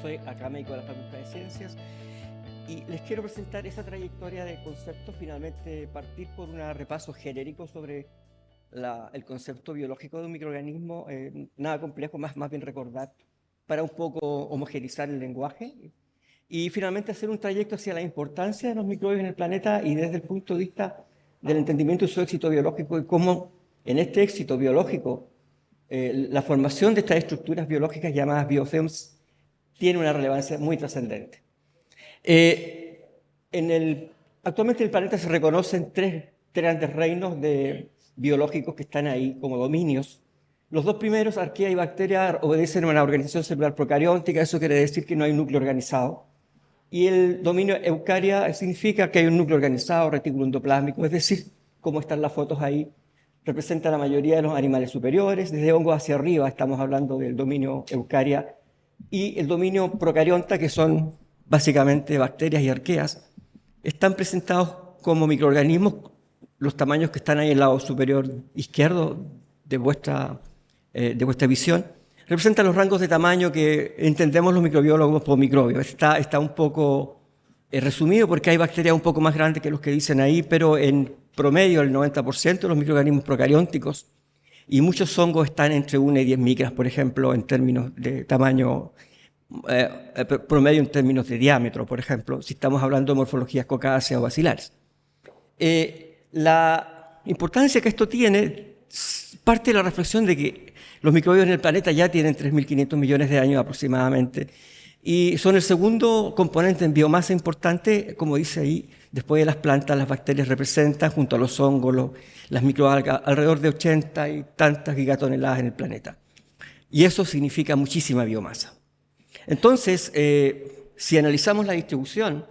soy académico de la Facultad de Ciencias y les quiero presentar esa trayectoria de conceptos, finalmente partir por un repaso genérico sobre el concepto biológico de un microorganismo, nada complejo, más bien recordar, para un poco homogeneizar el lenguaje, y finalmente hacer un trayecto hacia la importancia de los microbios en el planeta y desde el punto de vista del entendimiento de su éxito biológico y cómo en este éxito biológico la formación de estas estructuras biológicas llamadas biofilms tiene una relevancia muy trascendente. Actualmente en el planeta se reconocen tres grandes reinos biológicos que están ahí como dominios. Los dos primeros, arquea y bacteria, obedecen a una organización celular procariótica, eso quiere decir que no hay un núcleo organizado. Y el dominio eucaria significa que hay un núcleo organizado, retículo endoplásmico, es decir, como están las fotos ahí, representa la mayoría de los animales superiores. Desde hongos hacia arriba estamos hablando del dominio eucaria y el dominio procarionta, que son básicamente bacterias y arqueas, están presentados como microorganismos. Los tamaños que están ahí en el lado superior izquierdo de vuestra visión representan los rangos de tamaño que entendemos los microbiólogos por microbios. Está un poco resumido porque hay bacterias un poco más grandes que los que dicen ahí, pero en promedio el 90% de los microorganismos procariónticos y muchos hongos están entre 1 y 10 micras, por ejemplo, en términos de tamaño promedio, en términos de diámetro, por ejemplo, si estamos hablando de morfologías cocáceas o bacilares. La importancia que esto tiene parte de la reflexión de que los microbios en el planeta ya tienen 3.500 millones de años aproximadamente y son el segundo componente en biomasa importante, como dice ahí, después de las plantas. Las bacterias representan, junto a los hongos, las microalgas, alrededor de 80 y tantas gigatoneladas en el planeta. Y eso significa muchísima biomasa. Entonces, si analizamos la distribución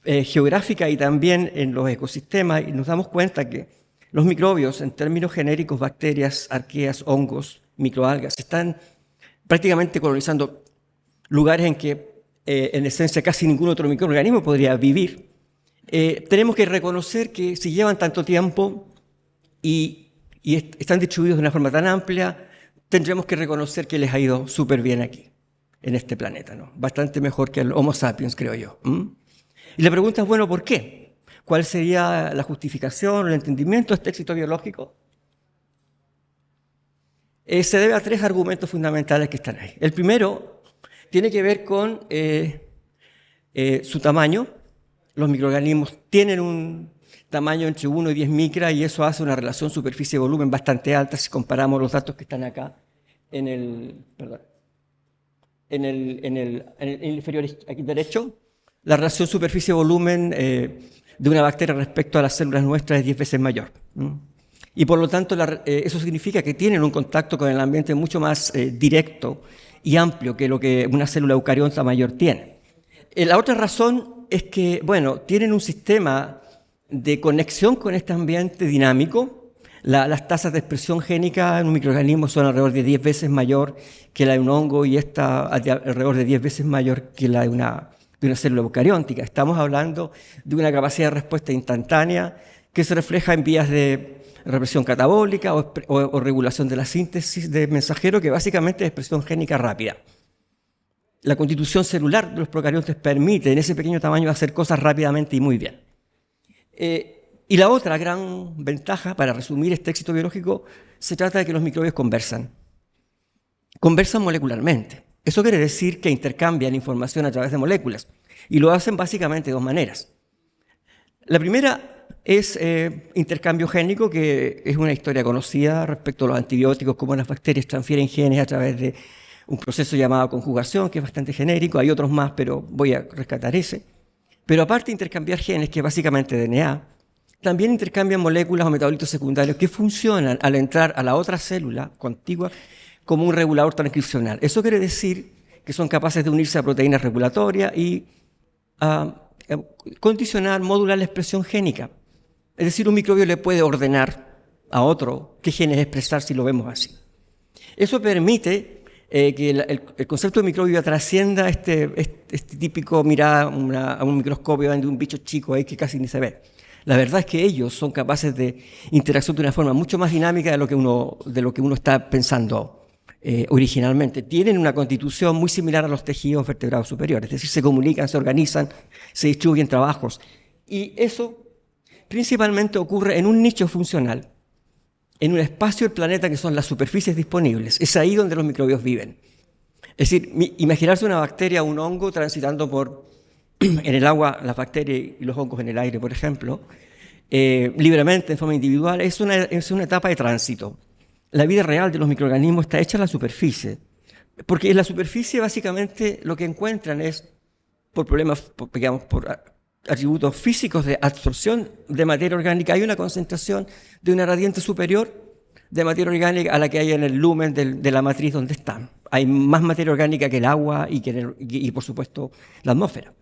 geográfica y también en los ecosistemas, y nos damos cuenta que los microbios, en términos genéricos, bacterias, arqueas, hongos, microalgas, están prácticamente colonizando lugares en que, en esencia, casi ningún otro microorganismo podría vivir. Tenemos que reconocer que si llevan tanto tiempo y están distribuidos de una forma tan amplia, tendremos que reconocer que les ha ido súper bien aquí, en este planeta, ¿no? Bastante mejor que el Homo sapiens, creo yo. Y la pregunta es, bueno, ¿por qué? ¿Cuál sería la justificación, el entendimiento de este éxito biológico? Se debe a tres argumentos fundamentales que están ahí. El primero tiene que ver con su tamaño. Los microorganismos tienen un tamaño entre 1 y 10 micras y eso hace una relación superficie-volumen bastante alta si comparamos los datos que están acá en el inferior aquí derecho. La relación superficie-volumen de una bacteria respecto a las células nuestras es 10 veces mayor. Y por lo tanto eso significa que tienen un contacto con el ambiente mucho más directo y amplio que lo que una célula eucariota mayor tiene. La otra razón es que, bueno, tienen un sistema de conexión con este ambiente dinámico. Las tasas de expresión génica en un microorganismo son alrededor de 10 veces mayor que la de un hongo y alrededor de 10 veces mayor que la de una célula eucariótica. Estamos hablando de una capacidad de respuesta instantánea que se refleja en vías de represión catabólica o regulación de la síntesis de mensajero, que básicamente es expresión génica rápida. La constitución celular de los procariontes permite en ese pequeño tamaño hacer cosas rápidamente y muy bien. Y la otra gran ventaja, para resumir este éxito biológico, se trata de que los microbios conversan molecularmente. Eso quiere decir que intercambian información a través de moléculas y lo hacen básicamente de dos maneras. La primera es intercambio génico, que es una historia conocida respecto a los antibióticos, cómo las bacterias transfieren genes a través de un proceso llamado conjugación, que es bastante genérico. Hay otros más, pero voy a rescatar ese. Pero aparte de intercambiar genes, que es básicamente DNA, también intercambian moléculas o metabolitos secundarios que funcionan al entrar a la otra célula contigua como un regulador transcripcional. Eso quiere decir que son capaces de unirse a proteínas regulatorias y condicionar, modular la expresión génica. Es decir, un microbio le puede ordenar a otro qué genes expresar si lo vemos así. Eso permite que el concepto de microbio trascienda este típico mirada a un microscopio de un bicho chico ahí que casi ni se ve. La verdad es que ellos son capaces de interacción de una forma mucho más dinámica de lo que uno está pensando originalmente. Tienen una constitución muy similar a los tejidos vertebrados superiores, es decir, se comunican, se organizan, se distribuyen trabajos. Y eso principalmente ocurre en un nicho funcional, en un espacio del planeta que son las superficies disponibles. Es ahí donde los microbios viven. Es decir, imaginarse una bacteria o un hongo transitando en el agua, las bacterias y los hongos en el aire, por ejemplo, libremente, en forma individual, es una etapa de tránsito. La vida real de los microorganismos está hecha en la superficie, porque en la superficie básicamente lo que encuentran es, por problemas, digamos, por atributos físicos de absorción de materia orgánica, hay una concentración de una radiante superior de materia orgánica a la que hay en el lumen de la matriz donde están. Hay más materia orgánica que el agua y por supuesto, la atmósfera.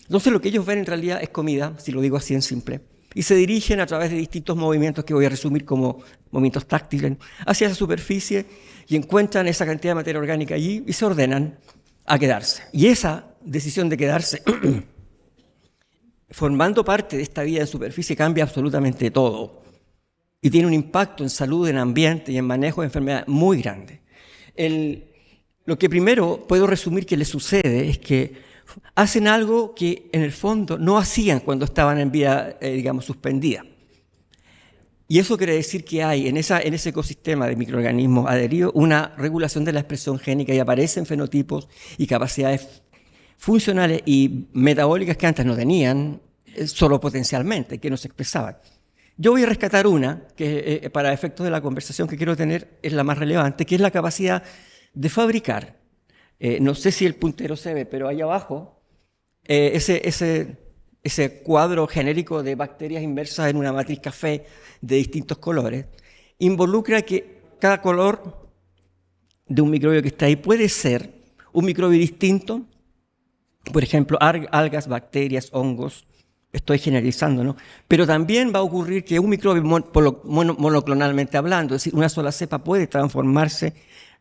Entonces lo que ellos ven en realidad es comida, si lo digo así en simple, y se dirigen a través de distintos movimientos que voy a resumir como movimientos táctiles hacia esa superficie y encuentran esa cantidad de materia orgánica allí y se ordenan a quedarse. Y esa decisión de quedarse formando parte de esta vida en superficie cambia absolutamente todo y tiene un impacto en salud, en ambiente y en manejo de enfermedades muy grande. Lo que primero puedo resumir que les sucede es que hacen algo que en el fondo no hacían cuando estaban en vida, digamos, suspendida. Y eso quiere decir que hay en ese ecosistema de microorganismos adheridos una regulación de la expresión génica y aparecen fenotipos y capacidades funcionales y metabólicas que antes no tenían, solo potencialmente, que no se expresaban. Yo voy a rescatar una que para efectos de la conversación que quiero tener es la más relevante, que es la capacidad de fabricar. No sé si el puntero se ve, pero ahí abajo, ese cuadro genérico de bacterias inmersas en una matriz café de distintos colores, involucra que cada color de un microbio que está ahí puede ser un microbio distinto, por ejemplo, algas, bacterias, hongos, estoy generalizando, ¿no? Pero también va a ocurrir que un microbio monoclonalmente hablando, es decir, una sola cepa puede transformarse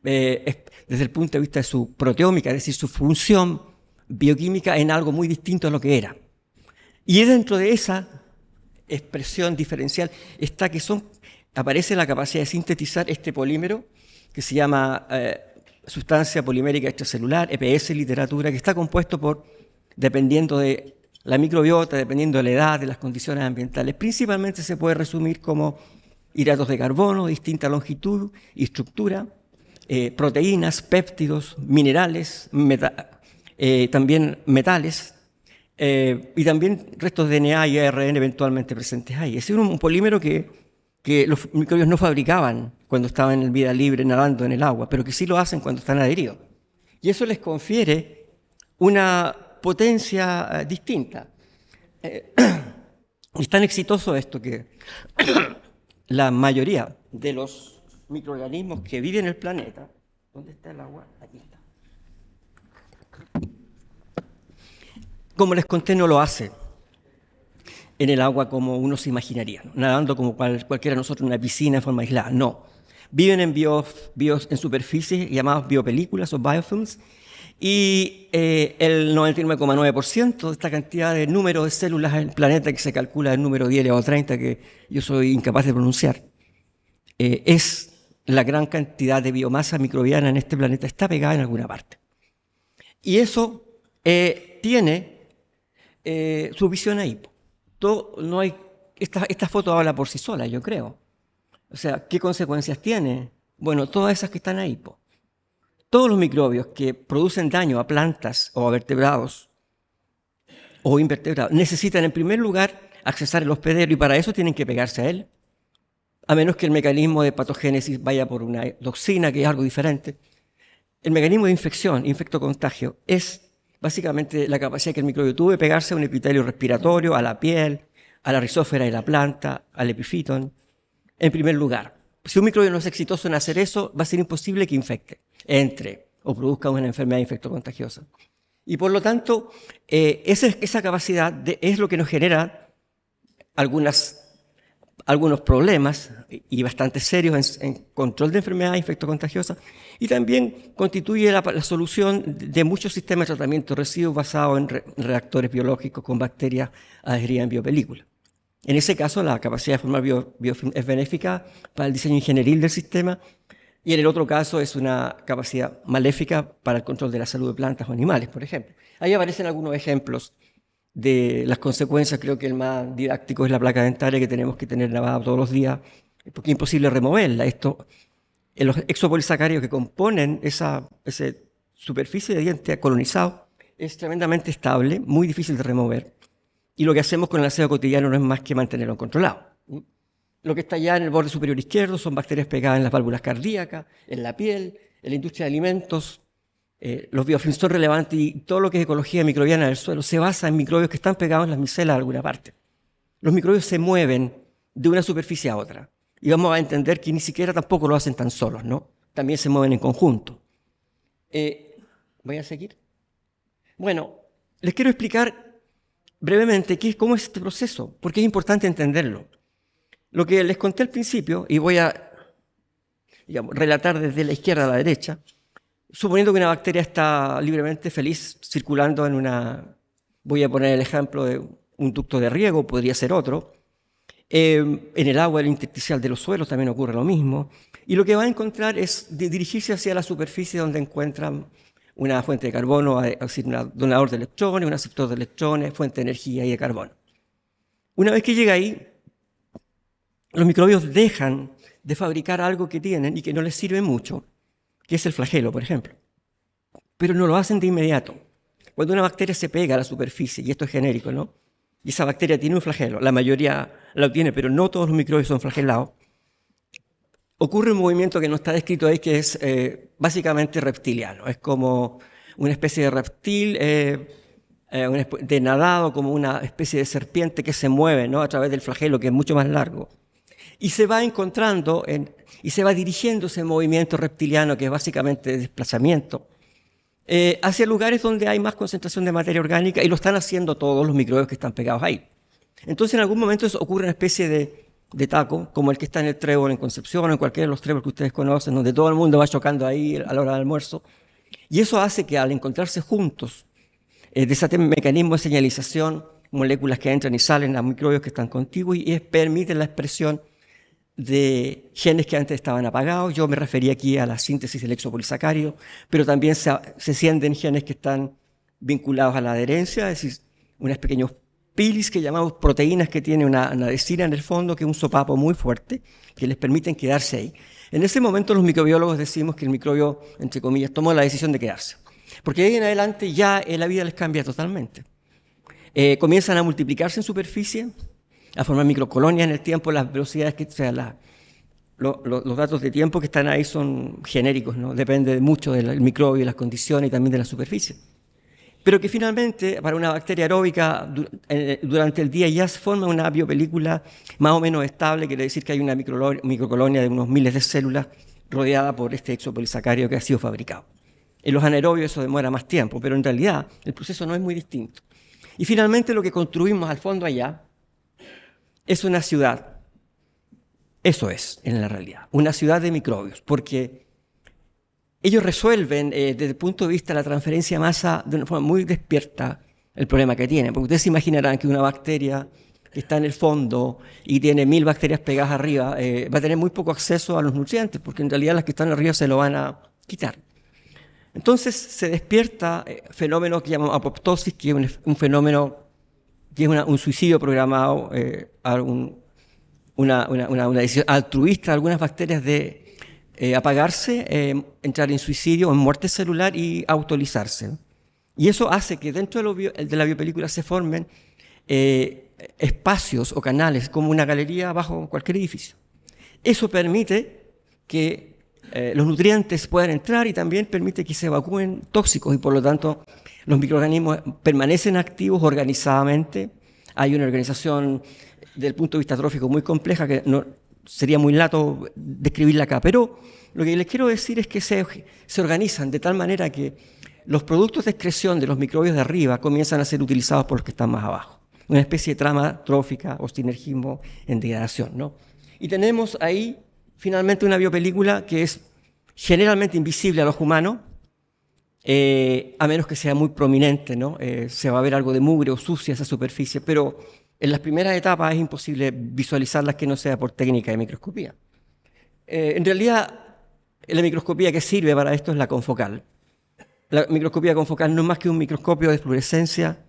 desde el punto de vista de su proteómica, es decir, su función bioquímica en algo muy distinto a lo que era. Y dentro de esa expresión diferencial está que aparece la capacidad de sintetizar este polímero que se llama sustancia polimérica extracelular, EPS en literatura, que está compuesto por, dependiendo de la microbiota, dependiendo de la edad, de las condiciones ambientales, principalmente se puede resumir como hidratos de carbono, distinta longitud y estructura, proteínas, péptidos, minerales, también metales, y también restos de DNA y ARN eventualmente presentes ahí. Es decir, un polímero que los microbios no fabricaban cuando estaban en vida libre nadando en el agua, pero que sí lo hacen cuando están adheridos. Y eso les confiere una potencia distinta. Es tan exitoso esto que la mayoría de los microorganismos que viven en el planeta, ¿dónde está el agua? Aquí está. Como les conté, no lo hace en el agua como uno se imaginaría, ¿no? Nadando como cualquiera de nosotros en una piscina en forma aislada, no. Viven en en superficies llamadas biopelículas o biofilms, y el 99,9% de esta cantidad de número de células en el planeta, que se calcula el número 10 elevado a 30, que yo soy incapaz de pronunciar, es la gran cantidad de biomasa microbiana en este planeta, está pegada en alguna parte. Y eso tiene su visión ahí. Esta foto habla por sí sola, yo creo. O sea, ¿qué consecuencias tiene? Bueno, todas esas que están ahí. Todos los microbios que producen daño a plantas o a vertebrados o invertebrados necesitan en primer lugar accesar el hospedero y para eso tienen que pegarse a él, a menos que el mecanismo de patogénesis vaya por una toxina, que es algo diferente. El mecanismo de infección, infectocontagio, es básicamente la capacidad que el microbio tuvo de pegarse a un epitelio respiratorio, a la piel, a la rizósfera de la planta, al epifitón, en primer lugar. Si un microbio no es exitoso en hacer eso, va a ser imposible que infecte, entre o produzca una enfermedad infectocontagiosa. Y por lo tanto, esa capacidad es lo que nos genera algunos problemas y bastante serios en control de enfermedades infectocontagiosas y también constituye la solución de muchos sistemas de tratamiento de residuos basados en reactores biológicos con bacterias adheridas en biopelículas. En ese caso, la capacidad de formar biofilm es benéfica para el diseño ingenieril del sistema, Y en el otro caso es una capacidad maléfica para el control de la salud de plantas o animales, por ejemplo. Ahí aparecen algunos ejemplos de las consecuencias. Creo que el más didáctico es la placa dentaria que tenemos que tener lavada todos los días, porque es imposible removerla. Los exopolisacáridos que componen esa superficie de diente colonizado es tremendamente estable, muy difícil de remover. Y lo que hacemos con el aseo cotidiano no es más que mantenerlo controlado. Lo que está ya en el borde superior izquierdo son bacterias pegadas en las válvulas cardíacas, en la piel, en la industria de alimentos. Los biofilms son relevantes y todo lo que es ecología microbiana del suelo se basa en microbios que están pegados en las micelas de alguna parte. Los microbios se mueven de una superficie a otra. Y vamos a entender que ni siquiera tampoco lo hacen tan solos, ¿no? También se mueven en conjunto. ¿Voy a seguir? Bueno, les quiero explicar brevemente cómo es este proceso, porque es importante entenderlo. Lo que les conté al principio, y voy a relatar desde la izquierda a la derecha, suponiendo que una bacteria está libremente feliz circulando en voy a poner el ejemplo de un ducto de riego, podría ser otro. En el agua intersticial de los suelos también ocurre lo mismo. Y lo que va a encontrar es dirigirse hacia la superficie donde encuentran una fuente de carbono, es decir, un donador de electrones, un aceptor de electrones, fuente de energía y de carbono. Una vez que llega ahí, los microbios dejan de fabricar algo que tienen y que no les sirve mucho, que es el flagelo, por ejemplo. Pero no lo hacen de inmediato. Cuando una bacteria se pega a la superficie, y esto es genérico, ¿no? Y esa bacteria tiene un flagelo, la mayoría lo tiene, pero no todos los microbios son flagelados, ocurre un movimiento que no está descrito ahí, que es básicamente reptiliano. Es como una especie de reptil de nadado, como una especie de serpiente que se mueve, ¿no?, a través del flagelo, que es mucho más largo. Y se va encontrando y se va dirigiendo ese movimiento reptiliano, que es básicamente de desplazamiento, hacia lugares donde hay más concentración de materia orgánica, y lo están haciendo todos los microbios que están pegados ahí. Entonces, en algún momento ocurre una especie de taco, como el que está en el trébol en Concepción, o en cualquiera de los tréboles que ustedes conocen, donde todo el mundo va chocando ahí a la hora del almuerzo. Y eso hace que al encontrarse juntos, desaten mecanismos de señalización, moléculas que entran y salen a microbios que están contiguos, y permiten la expresión de genes que antes estaban apagados. Yo me refería aquí a la síntesis del exopolisacárido, pero también se sienten genes que están vinculados a la adherencia, es decir, unos pequeños pilis que llamamos proteínas que tienen una adhesina en el fondo, que es un sopapo muy fuerte, que les permiten quedarse ahí. En ese momento los microbiólogos decimos que el microbio, entre comillas, tomó la decisión de quedarse, porque de ahí en adelante ya la vida les cambia totalmente. Comienzan a multiplicarse en superficie, a formar microcolonias en el tiempo. Las velocidades los datos de tiempo que están ahí son genéricos, ¿no? Depende mucho del microbio, las condiciones y también de la superficie. Pero que finalmente, para una bacteria aeróbica, durante el día ya se forma una biopelícula más o menos estable, quiere decir que hay una microcolonia de unos miles de células rodeada por este exopolisacárido que ha sido fabricado. En los anaerobios eso demora más tiempo, pero en realidad el proceso no es muy distinto. Y finalmente lo que construimos al fondo allá es una ciudad. Eso es, en la realidad, una ciudad de microbios, porque ellos resuelven desde el punto de vista de la transferencia de masa de una forma muy despierta el problema que tienen. Porque ustedes se imaginarán que una bacteria que está en el fondo y tiene 1000 bacterias pegadas arriba, va a tener muy poco acceso a los nutrientes, porque en realidad las que están arriba se lo van a quitar. Entonces se despierta fenómeno que llamamos apoptosis, que es un fenómeno que es un suicidio programado, una decisión altruista de algunas bacterias de apagarse, entrar en suicidio o en muerte celular y autolizarse. Y eso hace que dentro de la biopelícula se formen espacios o canales, como una galería bajo cualquier edificio. Eso permite que los nutrientes puedan entrar y también permite que se evacúen tóxicos, y por lo tanto los microorganismos permanecen activos organizadamente. Hay una organización desde el punto de vista trófico muy compleja que no sería muy lato describirla acá, pero lo que les quiero decir es que se organizan de tal manera que los productos de excreción de los microbios de arriba comienzan a ser utilizados por los que están más abajo. Una especie de trama trófica o sinergismo en degradación, ¿no? Y tenemos ahí finalmente una biopelícula que es generalmente invisible a los humanos, a menos que sea muy prominente, ¿no? Se va a ver algo de mugre o sucia esa superficie, pero en las primeras etapas es imposible visualizarlas que no sea por técnica de microscopía. En realidad, La microscopía que sirve para esto es la confocal. La microscopía confocal no es más que un microscopio de fluorescencia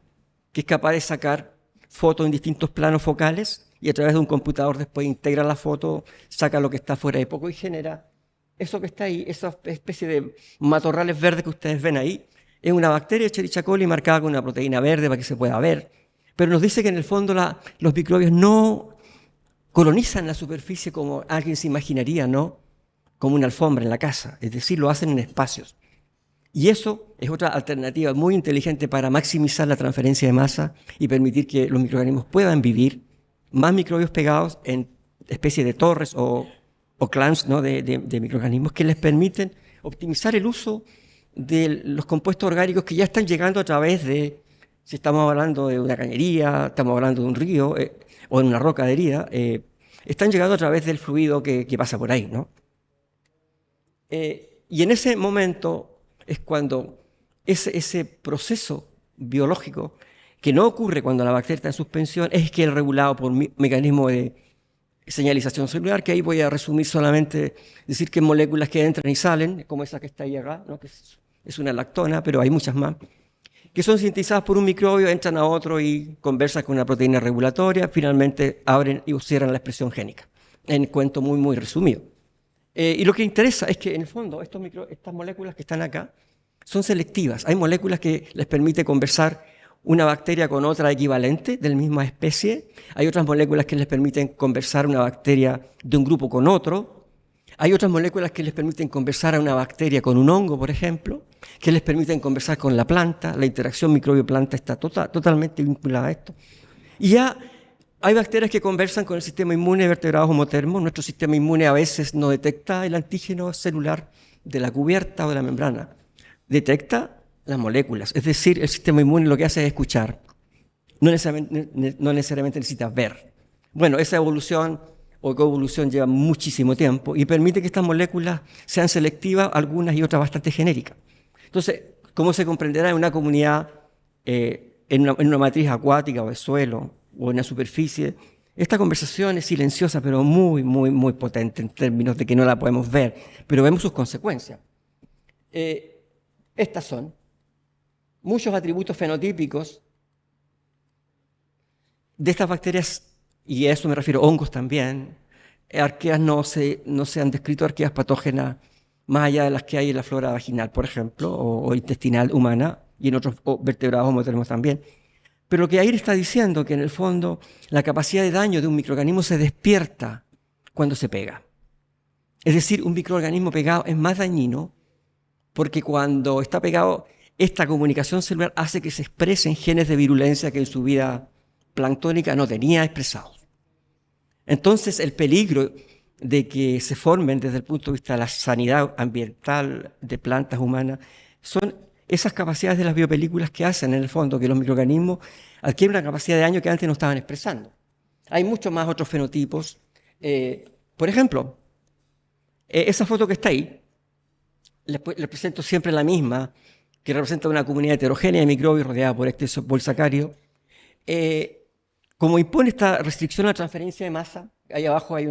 que es capaz de sacar fotos en distintos planos focales y a través de un computador después integra la foto, saca lo que está fuera de foco y genera eso que está ahí, esa especie de matorrales verdes que ustedes ven ahí. Es una bacteria Escherichia coli marcada con una proteína verde para que se pueda ver, pero nos dice que en el fondo los microbios no colonizan la superficie como alguien se imaginaría, ¿no? Como una alfombra en la casa, es decir, lo hacen en espacios. Y eso es otra alternativa muy inteligente para maximizar la transferencia de masa y permitir que los microorganismos puedan vivir, más microbios pegados en especies de torres o clans, ¿no? de microorganismos que les permiten optimizar el uso de los compuestos orgánicos que ya están llegando a través de, si estamos hablando de una cañería, estamos hablando de un río o en una roca adherida, están llegando a través del fluido que pasa por ahí, ¿no? Y en ese momento es cuando ese proceso biológico que no ocurre cuando la bacteria está en suspensión es que es regulado por un mecanismo de señalización celular, que ahí voy a resumir solamente, decir que moléculas que entran y salen, como esa que está ahí acá, ¿no? Que es una lactona, pero hay muchas más, que son sintetizadas por un microbio, entran a otro y conversan con una proteína regulatoria, finalmente abren y cierran la expresión génica, en cuento muy, muy resumido. Y lo que interesa es que en el fondo estas moléculas que están acá son selectivas. Hay moléculas que les permite conversar una bacteria con otra equivalente de la misma especie. Hay otras moléculas que les permiten conversar una bacteria de un grupo con otro. Hay otras moléculas que les permiten conversar a una bacteria con un hongo, por ejemplo, que les permiten conversar con la planta. La interacción microbio-planta está totalmente vinculada a esto. Y ya hay bacterias que conversan con el sistema inmune de vertebrados homotermos. Nuestro sistema inmune a veces no detecta el antígeno celular de la cubierta o de la membrana. Detecta las moléculas. Es decir, el sistema inmune lo que hace es escuchar. No necesariamente necesita ver. Bueno, esa evolución o coevolución lleva muchísimo tiempo y permite que estas moléculas sean selectivas, algunas y otras bastante genéricas. Entonces, como se comprenderá en una comunidad, en una matriz acuática o de suelo, o en la superficie, esta conversación es silenciosa, pero muy, muy, muy potente en términos de que no la podemos ver, pero vemos sus consecuencias. Estas son muchos atributos fenotípicos de estas bacterias, y a eso me refiero, hongos también. Arqueas no se han descrito arqueas patógenas más allá de las que hay en la flora vaginal, por ejemplo, o intestinal humana, y en otros vertebrados homotermos también. Pero lo que Ayer está diciendo que en el fondo la capacidad de daño de un microorganismo se despierta cuando se pega. Es decir, un microorganismo pegado es más dañino porque cuando está pegado, esta comunicación celular hace que se expresen genes de virulencia que en su vida planctónica no tenía expresados. Entonces, el peligro de que se formen desde el punto de vista de la sanidad ambiental de plantas humanas son esas capacidades de las biopelículas que hacen en el fondo que los microorganismos adquieren una capacidad de daño que antes no estaban expresando. Hay muchos más otros fenotipos. Por ejemplo, esa foto que está ahí, les presento siempre la misma, que representa una comunidad heterogénea de microbios rodeada por este polisacario. Como impone esta restricción a la transferencia de masa, ahí abajo hay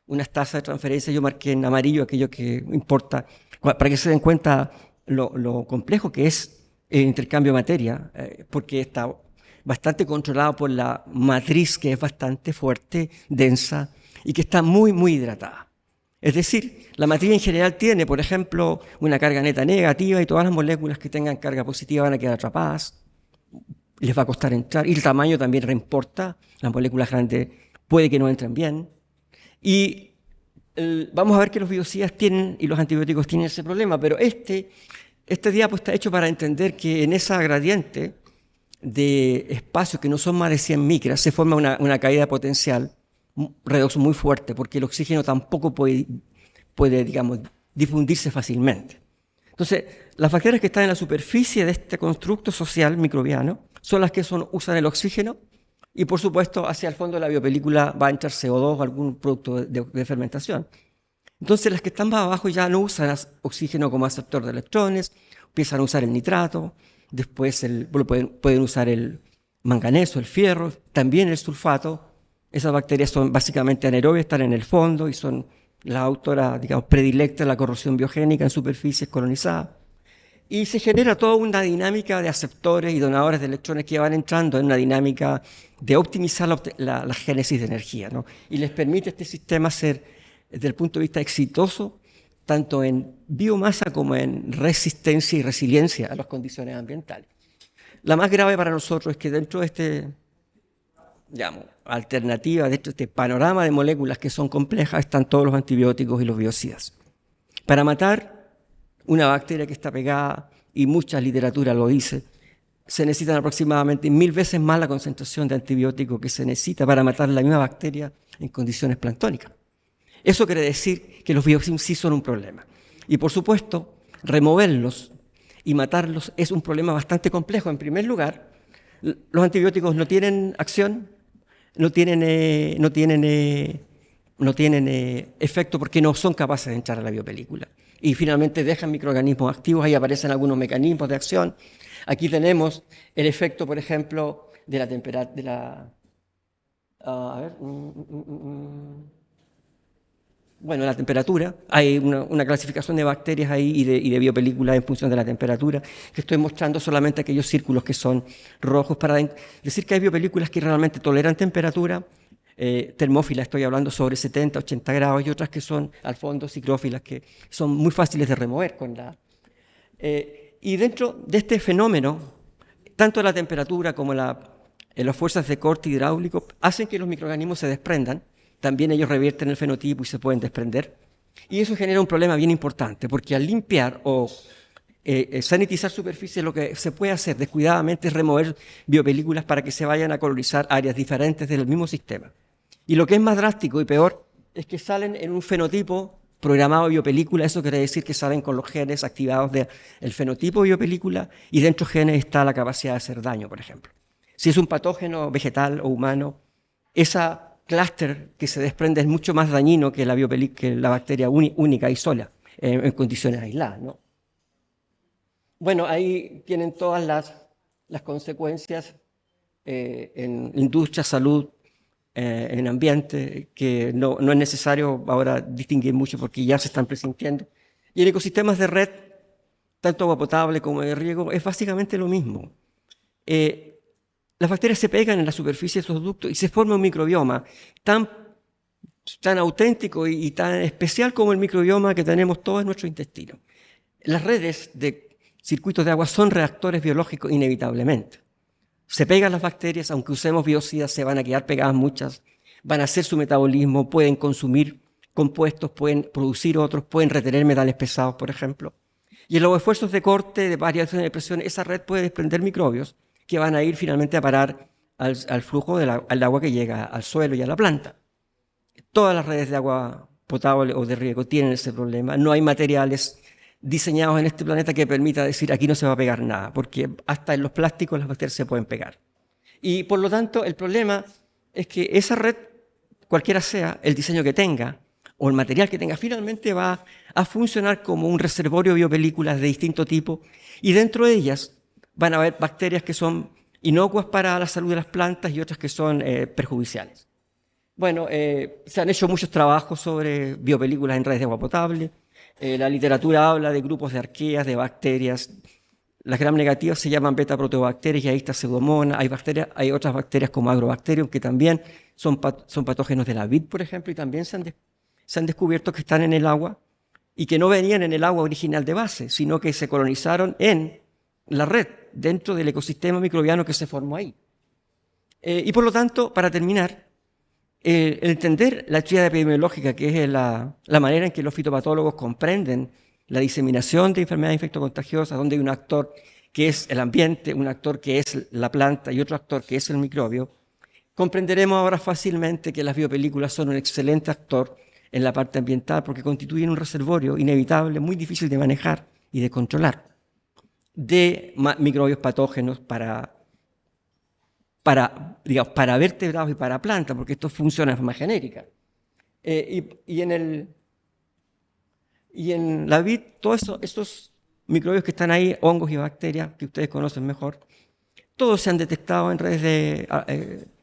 unas tasas de transferencia, yo marqué en amarillo aquello que importa, para que se den cuenta lo complejo que es el intercambio de materia, porque está bastante controlado por la matriz que es bastante fuerte, densa y que está muy, muy hidratada. Es decir, la matriz en general tiene, por ejemplo, una carga neta negativa y todas las moléculas que tengan carga positiva van a quedar atrapadas, les va a costar entrar y el tamaño también reimporta, las moléculas grandes puede que no entren bien. Y vamos a ver que los biocidas tienen y los antibióticos tienen ese problema, pero este diapo está hecho para entender que en esa gradiente de espacios que no son más de 100 micras se forma una caída potencial, un redox muy fuerte, porque el oxígeno tampoco puede, digamos, difundirse fácilmente. Entonces, las bacterias que están en la superficie de este constructo social microbiano son las que usan el oxígeno y, por supuesto, hacia el fondo de la biopelícula va a entrar CO2 o algún producto de fermentación. Entonces, las que están más abajo ya no usan oxígeno como aceptor de electrones, empiezan a usar el nitrato, después pueden usar el manganeso, el fierro, también el sulfato. Esas bacterias son básicamente anaerobias, están en el fondo y son la autora, digamos, predilecta de la corrosión biogénica en superficies colonizadas. Y se genera toda una dinámica de aceptores y donadores de electrones que van entrando en una dinámica de optimizar la génesis de energía, ¿no? Y les permite a este sistema ser, desde el punto de vista exitoso, tanto en biomasa como en resistencia y resiliencia a las condiciones ambientales. La más grave para nosotros es que dentro de este, digamos, alternativa, dentro de este panorama de moléculas que son complejas, están todos los antibióticos y los biocidas. Para matar una bacteria que está pegada, y mucha literatura lo dice, se necesitan aproximadamente 1000 veces más la concentración de antibiótico que se necesita para matar la misma bacteria en condiciones planctónicas. Eso quiere decir que los biocidas sí son un problema. Y por supuesto, removerlos y matarlos es un problema bastante complejo. En primer lugar, los antibióticos no tienen acción, no tienen efecto porque no son capaces de entrar a la biopelícula. Y finalmente dejan microorganismos activos, ahí aparecen algunos mecanismos de acción. Aquí tenemos el efecto, por ejemplo, de la temperatura, bueno, la temperatura. Hay una clasificación de bacterias ahí y de biopelículas en función de la temperatura, que estoy mostrando solamente aquellos círculos que son rojos para decir que hay biopelículas que realmente toleran temperatura, termófilas, estoy hablando sobre 70, 80 grados, y otras que son, al fondo, ciclófilas, que son muy fáciles de remover con la... y dentro de este fenómeno, tanto la temperatura como las fuerzas de corte hidráulico hacen que los microorganismos se desprendan. También ellos revierten el fenotipo y se pueden desprender. Y eso genera un problema bien importante, porque al limpiar o sanitizar superficies, lo que se puede hacer descuidadamente es remover biopelículas para que se vayan a colonizar áreas diferentes del mismo sistema. Y lo que es más drástico y peor es que salen en un fenotipo programado de biopelícula. Eso quiere decir que salen con los genes activados del fenotipo de biopelícula, y dentro de genes está la capacidad de hacer daño, por ejemplo. Si es un patógeno vegetal o humano, esa clúster que se desprende es mucho más dañino que la bacteria única y sola, en condiciones aisladas, ¿no? Bueno, ahí tienen todas las consecuencias en industria, salud, en ambiente, que no es necesario ahora distinguir mucho porque ya se están presintiendo. Y en ecosistemas de red, tanto agua potable como de riego, es básicamente lo mismo. Las bacterias se pegan en la superficie de estos ductos y se forma un microbioma tan auténtico y tan especial como el microbioma que tenemos todos en nuestro intestino. Las redes de circuitos de agua son reactores biológicos inevitablemente. Se pegan las bacterias, aunque usemos biocidas, se van a quedar pegadas muchas, van a hacer su metabolismo, pueden consumir compuestos, pueden producir otros, pueden retener metales pesados, por ejemplo. Y en los esfuerzos de corte, de variación de presión, esa red puede desprender microbios que van a ir finalmente a parar al flujo al agua que llega al suelo y a la planta. Todas las redes de agua potable o de riego tienen ese problema. No hay materiales diseñados en este planeta que permita decir aquí no se va a pegar nada, porque hasta en los plásticos las bacterias se pueden pegar. Y por lo tanto el problema es que esa red, cualquiera sea el diseño que tenga o el material que tenga, finalmente va a funcionar como un reservorio de biopelículas de distinto tipo, y dentro de ellas van a haber bacterias que son inocuas para la salud de las plantas y otras que son perjudiciales. Bueno, se han hecho muchos trabajos sobre biopelículas en redes de agua potable. La literatura habla de grupos de arqueas, de bacterias. Las gram negativas se llaman beta-proteobacterias y ahí está Pseudomonas. Hay otras bacterias como Agrobacterium que también son patógenos de la vid, por ejemplo, y también se han descubierto que están en el agua y que no venían en el agua original de base, sino que se colonizaron en la red, dentro del ecosistema microbiano que se formó ahí. Y por lo tanto, para terminar, el entender la tríada epidemiológica, que es la manera en que los fitopatólogos comprenden la diseminación de enfermedades infectocontagiosas, donde hay un actor que es el ambiente, un actor que es la planta y otro actor que es el microbio, comprenderemos ahora fácilmente que las biopelículas son un excelente actor en la parte ambiental porque constituyen un reservorio inevitable, muy difícil de manejar y de controlar, de microbios patógenos para vertebrados y para plantas, porque esto funciona de forma genérica. Y en la vid, todos estos microbios que están ahí, hongos y bacterias, que ustedes conocen mejor, Todos se han detectado en redes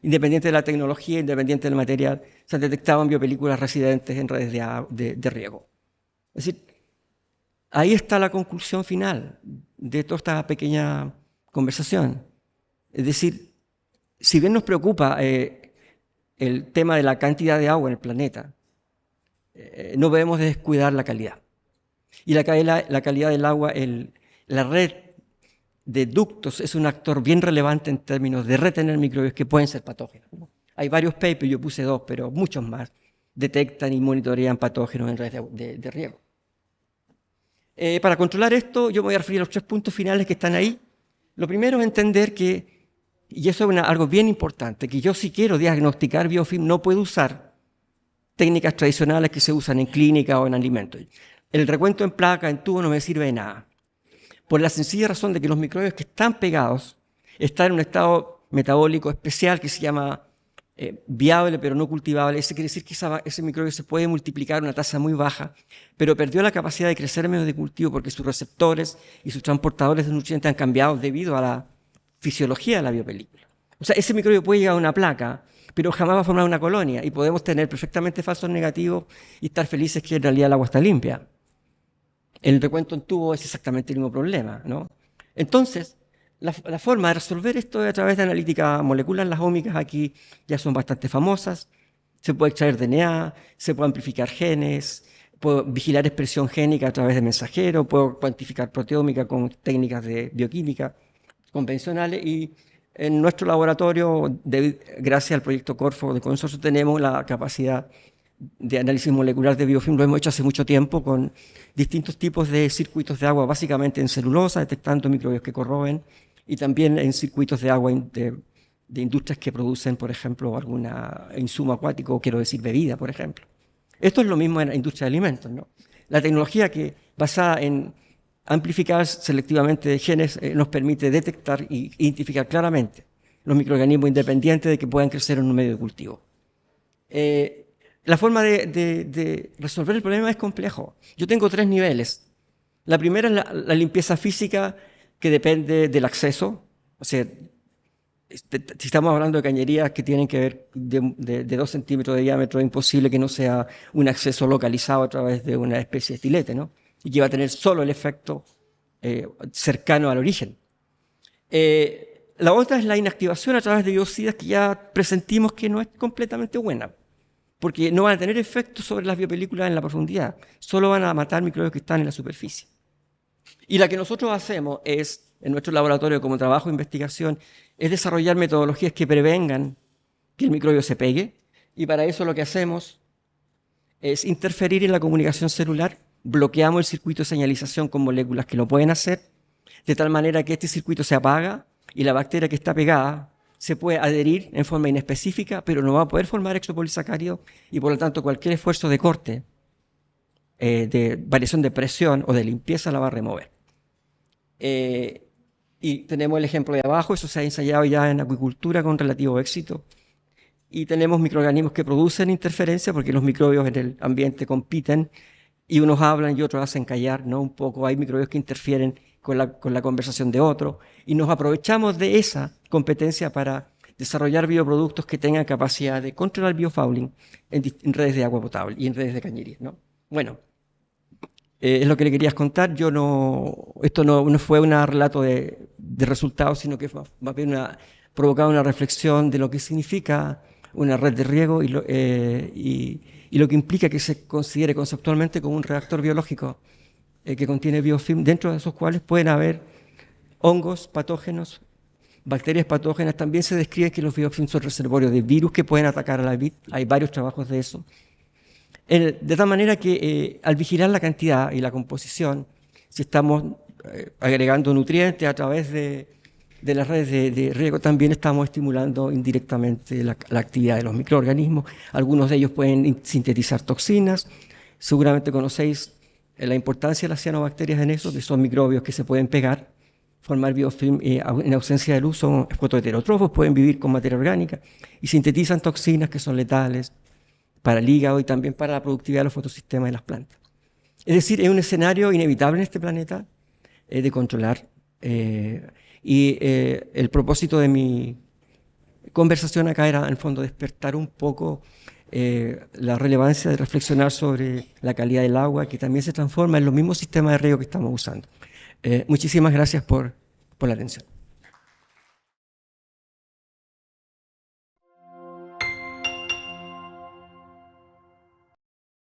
independiente de la tecnología, independiente del material, se han detectado en biopelículas residentes en redes de riego. Es decir, ahí está la conclusión final de toda esta pequeña conversación. Es decir, si bien nos preocupa el tema de la cantidad de agua en el planeta, no debemos descuidar la calidad. Y la calidad del agua, la red de ductos es un actor bien relevante en términos de retener microbios que pueden ser patógenos, ¿no? Hay varios papers, yo puse 2, pero muchos más, detectan y monitorean patógenos en redes de riego. Para controlar esto, yo me voy a referir a los 3 puntos finales que están ahí. Lo primero es entender que, y eso es algo bien importante, que yo si quiero diagnosticar biofilm no puedo usar técnicas tradicionales que se usan en clínica o en alimentos. El recuento en placa, en tubo, no me sirve de nada. Por la sencilla razón de que los microbios que están pegados están en un estado metabólico especial que se llama viable pero no cultivable. Eso quiere decir que ese microbio se puede multiplicar a una tasa muy baja, pero perdió la capacidad de crecer en medio de cultivo porque sus receptores y sus transportadores de nutrientes han cambiado debido a la fisiología de la biopelícula. O sea, ese microbio puede llegar a una placa, pero jamás va a formar una colonia y podemos tener perfectamente falsos negativos y estar felices que en realidad el agua está limpia. El recuento en tubo es exactamente el mismo problema, ¿no? Entonces, la forma de resolver esto es a través de analítica molecular. Las ómicas aquí ya son bastante famosas. Se puede extraer DNA, se puede amplificar genes, puedo vigilar expresión génica a través de mensajeros, puedo cuantificar proteómica con técnicas de bioquímica convencionales y en nuestro laboratorio, gracias al proyecto Corfo de Consorcio, tenemos la capacidad de análisis molecular de biofilm. Lo hemos hecho hace mucho tiempo con distintos tipos de circuitos de agua, básicamente en celulosa, detectando microbios que corroen, y también en circuitos de agua de industrias que producen, por ejemplo, algún insumo acuático, quiero decir bebida, por ejemplo. Esto es lo mismo en la industria de alimentos, ¿no? La tecnología que basada en amplificar selectivamente genes nos permite detectar e identificar claramente los microorganismos independientes de que puedan crecer en un medio de cultivo. La forma de resolver el problema es complejo. Yo tengo 3 niveles. La primera es la limpieza física, que depende del acceso. O sea, si estamos hablando de cañerías que tienen que ver de 2 centímetros de diámetro, es imposible que no sea un acceso localizado a través de una especie de estilete, ¿no? Y que va a tener solo el efecto cercano al origen. La otra es la inactivación a través de biocidas que ya presentimos que no es completamente buena, porque no van a tener efecto sobre las biopelículas en la profundidad, solo van a matar microbios que están en la superficie. Y la que nosotros hacemos es, en nuestro laboratorio como trabajo de investigación, es desarrollar metodologías que prevengan que el microbio se pegue, y para eso lo que hacemos es interferir en la comunicación celular, bloqueamos el circuito de señalización con moléculas que lo pueden hacer, de tal manera que este circuito se apaga y la bacteria que está pegada se puede adherir en forma inespecífica, pero no va a poder formar exopolisacáridos y por lo tanto cualquier esfuerzo de corte, de variación de presión o de limpieza la va a remover. Y tenemos el ejemplo de abajo, eso se ha ensayado ya en acuicultura con relativo éxito. Y tenemos microorganismos que producen interferencia porque los microbios en el ambiente compiten y unos hablan y otros hacen callar, ¿no? Un poco hay microbios que interfieren con la conversación de otros y nos aprovechamos de esa competencia para desarrollar bioproductos que tengan capacidad de controlar biofouling en redes de agua potable y en redes de cañerías, ¿no? Bueno, es lo que le querías contar. Esto no fue un relato de resultados, sino que más bien provocaba una reflexión de lo que significa una red de riego y lo que implica que se considere conceptualmente como un reactor biológico que contiene biofilm, dentro de esos cuales pueden haber hongos patógenos, bacterias patógenas. También se describe que los biofilms son reservorios de virus que pueden atacar a la vid. Hay varios trabajos de eso. De tal manera que al vigilar la cantidad y la composición, si estamos agregando nutrientes a través de las redes de riego, también estamos estimulando indirectamente la actividad de los microorganismos. Algunos de ellos pueden sintetizar toxinas. Seguramente conocéis la importancia de las cianobacterias en eso, que son microbios que se pueden pegar, formar biofilm en ausencia de luz, son fotoheterótrofos, pueden vivir con materia orgánica y sintetizan toxinas que son letales para el hígado y también para la productividad de los fotosistemas de las plantas. Es decir, es un escenario inevitable en este planeta de controlar. Y el propósito de mi conversación acá era, en el fondo, despertar un poco la relevancia de reflexionar sobre la calidad del agua, que también se transforma en los mismos sistemas de riego que estamos usando. Muchísimas gracias por la atención.